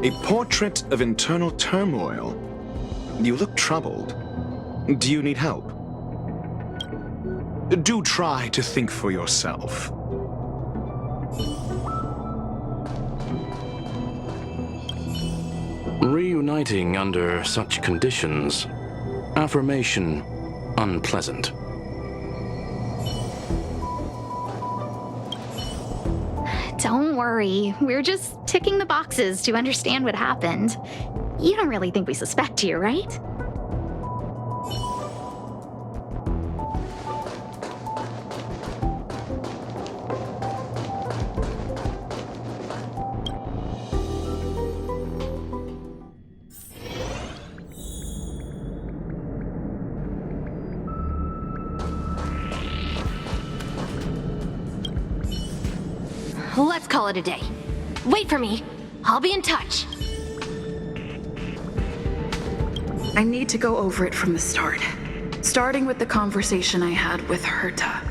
A portrait of internal turmoil. You look troubled. Do you need help? Do try to think for yourself. Reuniting under such conditions. Affirmation unpleasant. Don't worry, we're just ticking the boxes to understand what happened. You don't really think we suspect you, right? Let's call it a day. Wait for me. I'll be in touch. I need to go over it from the start, starting with the conversation I had with Herta.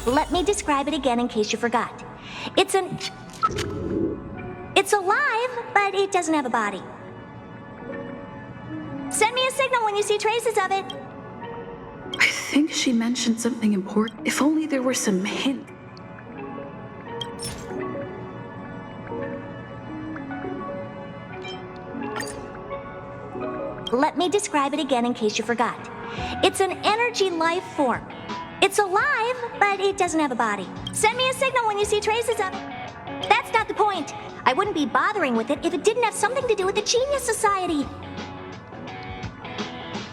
Let me describe it again in case you forgot. It's alive, but it doesn't have a body. Send me a signal when you see traces of it. I think she mentioned something important. If only there were some hint. Let me describe it again in case you forgot. It's an energy life form. It's alive, but it doesn't have a body. Send me a signal when you see traces of it. That's not the point. I wouldn't be bothering with it if it didn't have something to do with the Genius Society.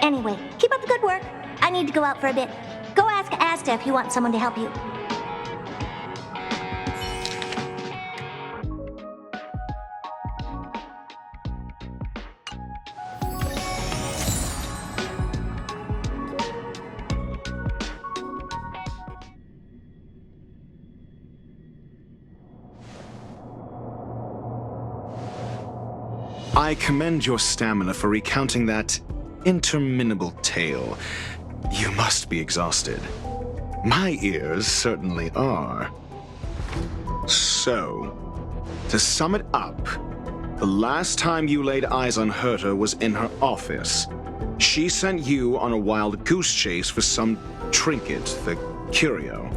Anyway, keep up the good work. I need to go out for a bit. Go ask Asta if you want someone to help you. I commend your stamina for recounting that interminable tale. You must be exhausted. My ears certainly are. So, to sum it up, the last time you laid eyes on Herta was in her office. She sent you on a wild goose chase for some trinket, the curio,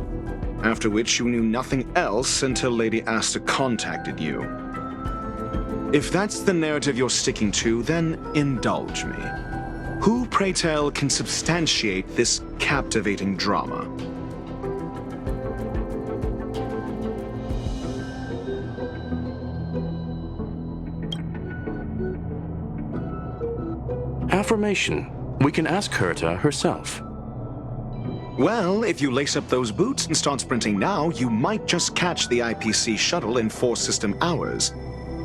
after which you knew nothing else until Lady Asta contacted you. If that's the narrative you're sticking to, then indulge me. Who, pray tell, can substantiate this captivating drama? Affirmation. We can ask Herta herself. Well, if you lace up those boots and start sprinting now, you might just catch the IPC shuttle in 4 system hours.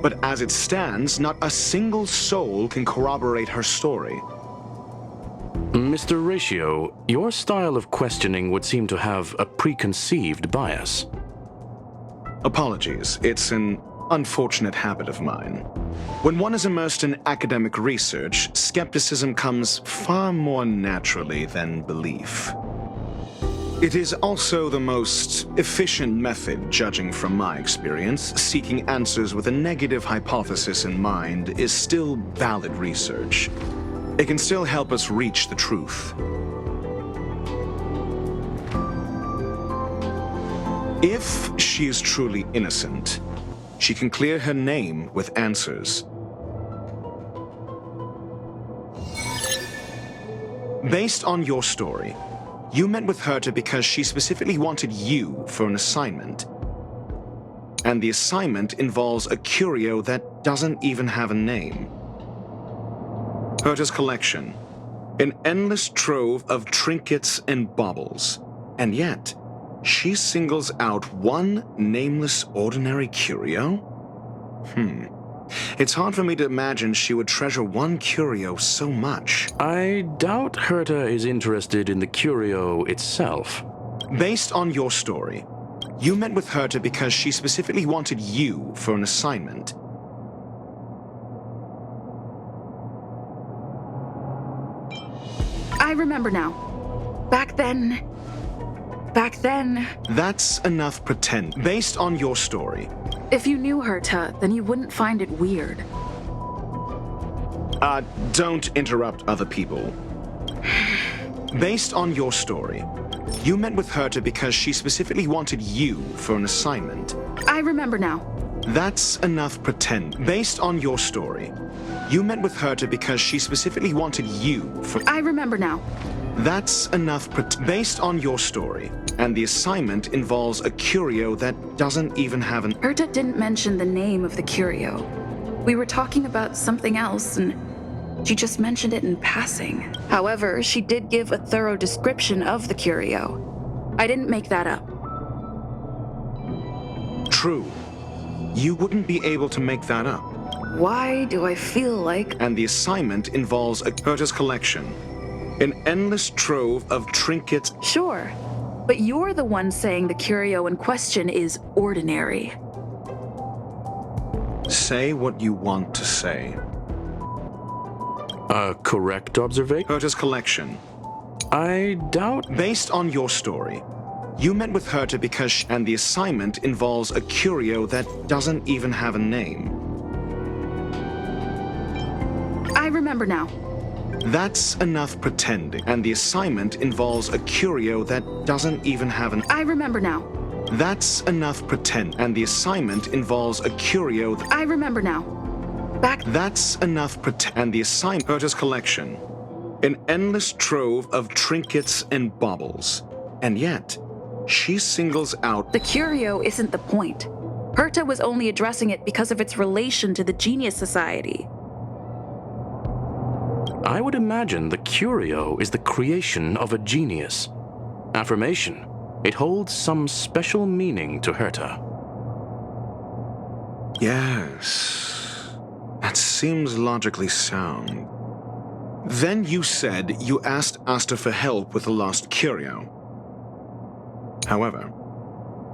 But as it stands, not a single soul can corroborate her story. Mr. Ratio, your style of questioning would seem to have a preconceived bias. Apologies, it's an unfortunate habit of mine. When one is immersed in academic research, skepticism comes far more naturally than belief. It is also the most efficient method, judging from my experience. Seeking answers with a negative hypothesis in mind is still valid research. It can still help us reach the truth. If she is truly innocent, she can clear her name with answers. Based on your story, you met with Herta because she specifically wanted you for an assignment. And the assignment involves a curio that doesn't even have a name. Herta's collection, an endless trove of trinkets and baubles. And yet, she singles out one nameless ordinary curio? It's hard for me to imagine she would treasure one curio so much. I doubt Herta is interested in the curio itself. Based on your story, you met with Herta because she specifically wanted you for an assignment. I remember now. Back then, Back then, That's enough pretend. Based on your story. if you knew Herta, then you wouldn't find it weird. Don't interrupt other people. Based on your story, you met with Herta because she specifically wanted you for an assignment. I remember now. That's enough pretend. Based on your story, you met with Herta because she specifically wanted you for... I remember now. That's enough based on your story. And the assignment involves a curio that doesn't even have an... Herta didn't mention the name of the curio. We were talking about something else, and she just mentioned it in passing. However, she did give a thorough description of the curio. I didn't make that up. True. You wouldn't be able to make that up. Why do I feel like... And the assignment involves a Herta's collection. An endless trove of trinkets... Sure, but you're the one saying the curio in question is ordinary. Say what you want to say. A correct observation? Herta's collection. I doubt... Based on your story, you met with Herta because and the assignment involves a curio that doesn't even have a name. I remember now. That's enough pretending. And the assignment involves a curio that doesn't even have an... I remember now. That's enough pretend. And the assignment involves a curio... I remember now. Back... That's enough pretend. And the assignment... Herta's collection. An endless trove of trinkets and baubles. And yet, she singles out... The curio isn't the point. Herta was only addressing it because of its relation to the Genius Society. I would imagine the curio is the creation of a genius. Affirmation. It holds some special meaning to Herta. Yes. That seems logically sound. Then you said you asked Asta for help with the lost curio. However,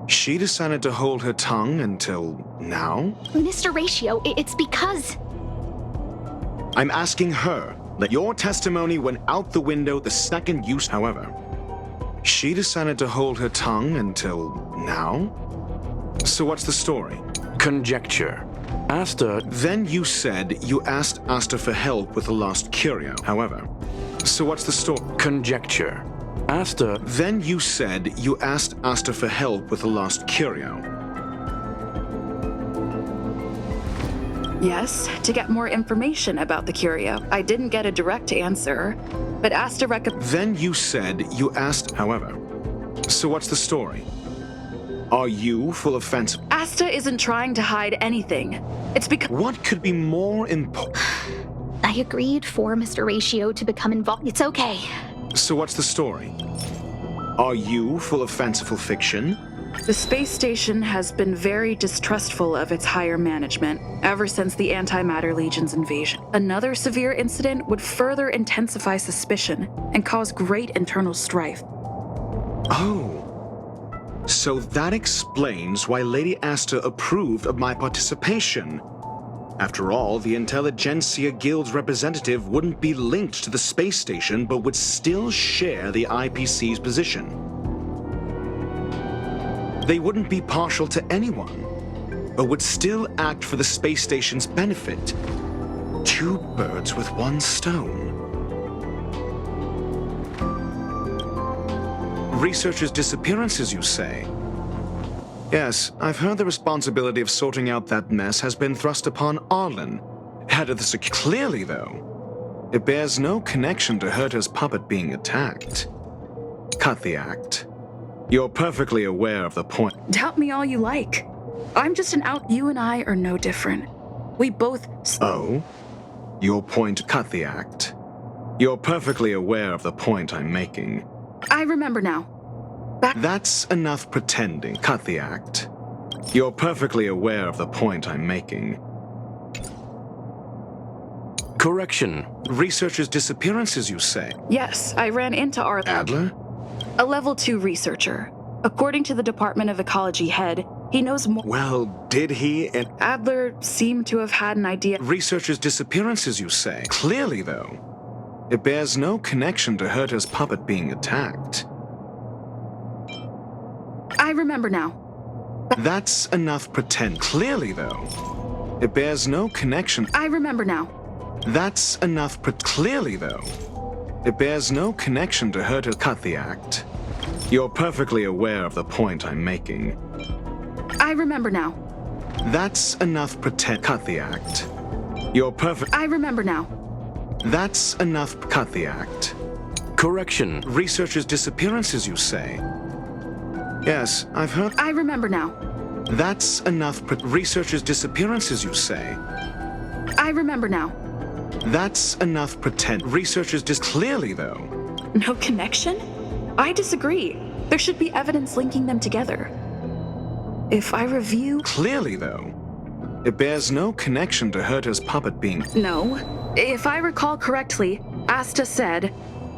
she decided to hold her tongue until now? Mr. Ratio, it's because... I'm asking her that your testimony went out the window the second you... However, she decided to hold her tongue until now? So what's the story? Conjecture. Asta... Then you said you asked Asta for help with the lost curio. However, so what's the story? Conjecture. Asta... Then you said you asked Asta for help with the lost curio. Yes, to get more information about the curio. I didn't get a direct answer, but Asta Then you said you asked... However, so what's the story? Are you full of fancy... Asta isn't trying to hide anything. It's because... What could be more important? I agreed for Mr. Ratio to become involved. It's okay. So what's the story? Are you full of fanciful fiction? The space station has been very distrustful of its higher management ever since the Antimatter Legion's invasion. Another severe incident would further intensify suspicion and cause great internal strife. Oh. So that explains why Lady Asta approved of my participation. After all, the Intelligentsia Guild's representative wouldn't be linked to the space station but would still share the IPC's position. They wouldn't be partial to anyone, but would still act for the space station's benefit. Two birds with one stone. Researchers' disappearances, you say? Yes, I've heard the responsibility of sorting out that mess has been thrust upon Arlen, head of the Clearly, though, it bears no connection to Herta's puppet being attacked. Cut the act. You're perfectly aware of the point. Doubt me all you like. I'm just an out. You and I are no different. We both... Oh? Your point... Cut the act. You're perfectly aware of the point I'm making. I remember now. That's enough pretending. Cut the act. You're perfectly aware of the point I'm making. Correction. Researchers' disappearances, you say? Yes, I ran into Arlen. Adler? A level 2 researcher. According to the Department of Ecology head, he knows more. Well, did he and... Adler seemed to have had an idea. Researchers' disappearances, you say? Clearly, though, it bears no connection to Herta's puppet being attacked. remember now. That's enough pretend. Clearly, though, it bears no connection. I remember now. That's enough clearly, though, it bears no connection to her to cut the act. You're perfectly aware of the point I'm making. I remember now. That's enough pretend. Cut the act. You're perfect. I remember now. That's enough. Cut the act. Correction. Researchers' disappearances, you say? Yes, I've heard. I remember now. That's enough. Researchers' disappearances, you say? I remember now. That's enough pretend. Researchers clearly, though. No connection? I disagree. There should be evidence linking them together. If I review... Clearly, though, it bears no connection to Herta's puppet being... No. If I recall correctly, Asta said,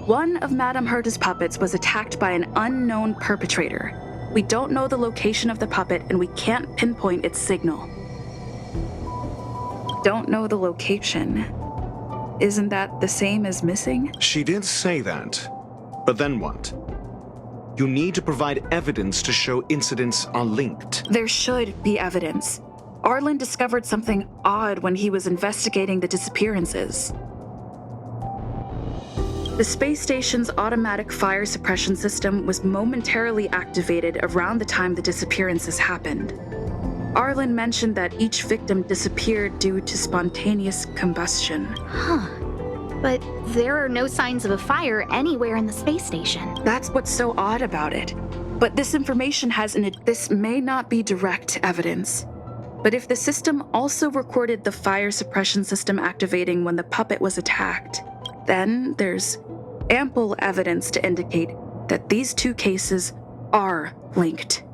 one of Madame Herta's puppets was attacked by an unknown perpetrator. We don't know the location of the puppet, and we can't pinpoint its signal. Don't know the location. Isn't that the same as missing? She did say that. But then what? You need to provide evidence to show incidents are linked. There should be evidence. Arlen discovered something odd when he was investigating the disappearances. The space station's automatic fire suppression system was momentarily activated around the time the disappearances happened. Arlen mentioned that each victim disappeared due to spontaneous combustion. Huh. But there are no signs of a fire anywhere in the space station. That's what's so odd about it. But this information this may not be direct evidence. But if the system also recorded the fire suppression system activating when the puppet was attacked, then there's ample evidence to indicate that these two cases are linked.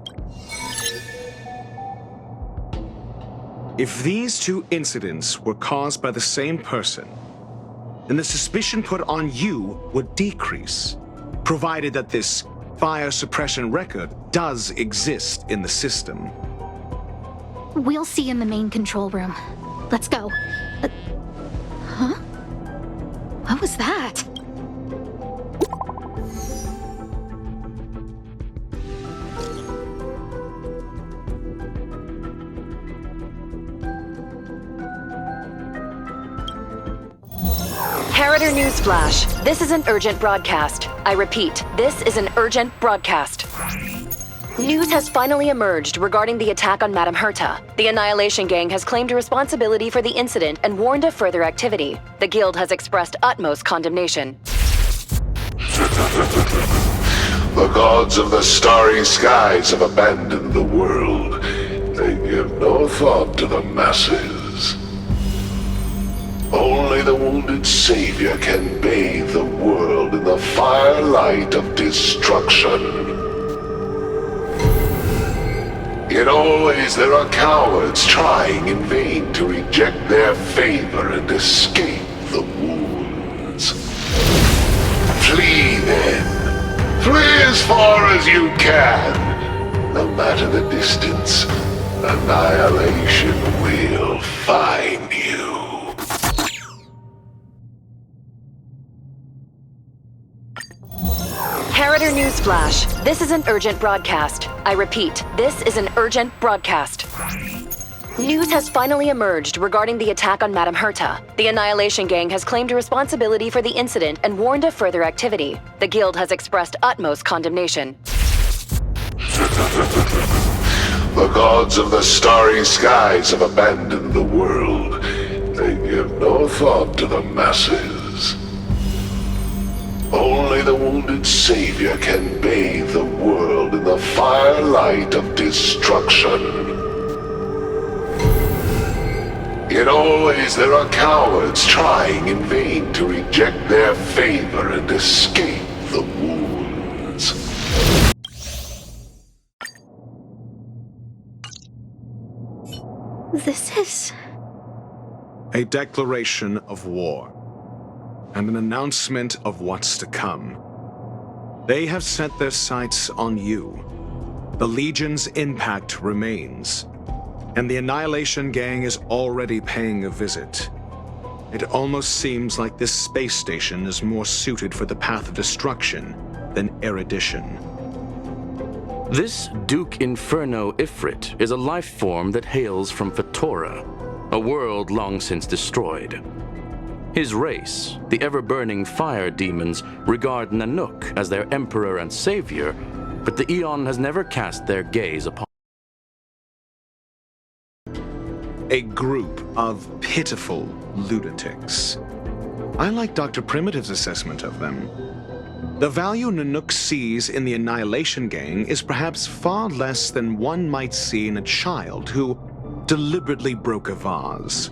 If these two incidents were caused by the same person, then the suspicion put on you would decrease, provided that this fire suppression record does exist in the system. We'll see in the main control room. Let's go. Huh? What was that? Harrider Newsflash. This is an urgent broadcast. I repeat, this is an urgent broadcast. News has finally emerged regarding the attack on Madame Herta. The Annihilation Gang has claimed responsibility for the incident and warned of further activity. The Guild has expressed utmost condemnation. The gods of the starry skies have abandoned the world. They give no thought to the masses. Only the wounded savior can bathe the world in the firelight of destruction. Yet always there are cowards trying in vain to reject their favor and escape the wounds. Flee then. Flee as far as you can. No matter the distance, annihilation will find you. Harrider Newsflash. This is an urgent broadcast. I repeat, this is an urgent broadcast. News has finally emerged regarding the attack on Madame Herta. The Annihilation Gang has claimed responsibility for the incident and warned of further activity. The Guild has expressed utmost condemnation. The gods of the starry skies have abandoned the world. They give no thought to the masses. Only the wounded savior can bathe the world in the firelight of destruction. Yet always there are cowards trying in vain to reject their favor and escape the wounds. This is... A declaration of war, and an announcement of what's to come. They have set their sights on you. The Legion's impact remains, and the Annihilation Gang is already paying a visit. It almost seems like this space station is more suited for the path of destruction than erudition. This Duke Inferno Ifrit is a life form that hails from Fatora, a world long since destroyed. His race, the ever-burning fire demons, regard Nanook as their emperor and savior, but the Eon has never cast their gaze upon. A group of pitiful lunatics. I like Dr. Primitive's assessment of them. The value Nanook sees in the Annihilation Gang is perhaps far less than one might see in a child who deliberately broke a vase.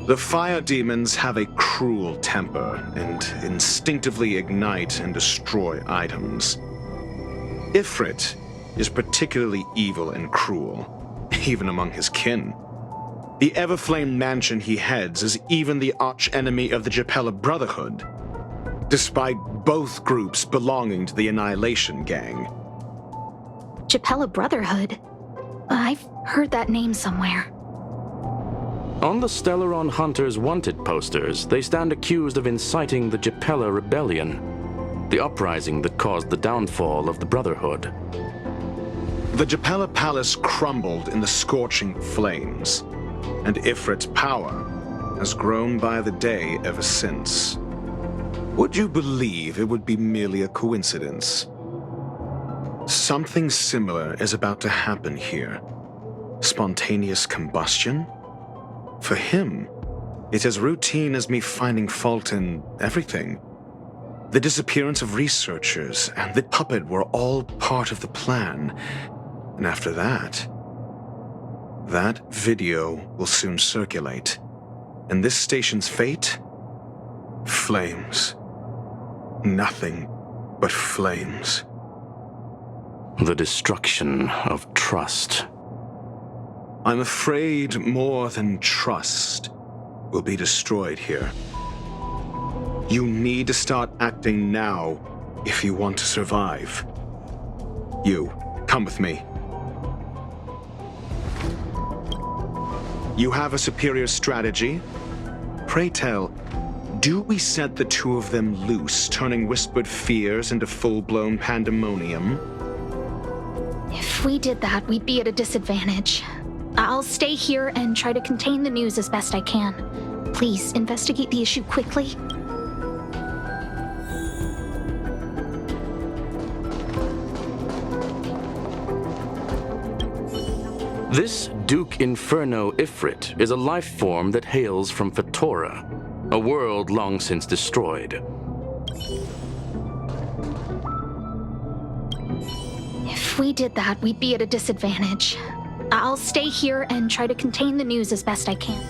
The fire demons have a cruel temper and instinctively ignite and destroy items. Ifrit is particularly evil and cruel, even among his kin. The Everflame mansion he heads is even the arch-enemy of the Japella Brotherhood, despite both groups belonging to the Annihilation Gang. Japella Brotherhood? I've heard that name somewhere. On the Stellaron Hunters' wanted posters, they stand accused of inciting the Japella Rebellion, the uprising that caused the downfall of the Brotherhood. The Japella Palace crumbled in the scorching flames, and Ifrit's power has grown by the day ever since. Would you believe it would be merely a coincidence? Something similar is about to happen here. Spontaneous combustion? For him, it's as routine as me finding fault in everything. The disappearance of researchers and the puppet were all part of the plan. And after that video will soon circulate. And this station's fate? Flames. Nothing but flames. The destruction of trust. I'm afraid more than trust will be destroyed here. You need to start acting now if you want to survive. You, come with me. You have a superior strategy? Pray tell, do we set the two of them loose, turning whispered fears into full-blown pandemonium? If we did that, we'd be at a disadvantage. I'll stay here and try to contain the news as best I can. Please, investigate the issue quickly. This Duke Inferno Ifrit is a life form that hails from Fatora, a world long since destroyed. If we did that, we'd be at a disadvantage. I'll stay here and try to contain the news as best I can.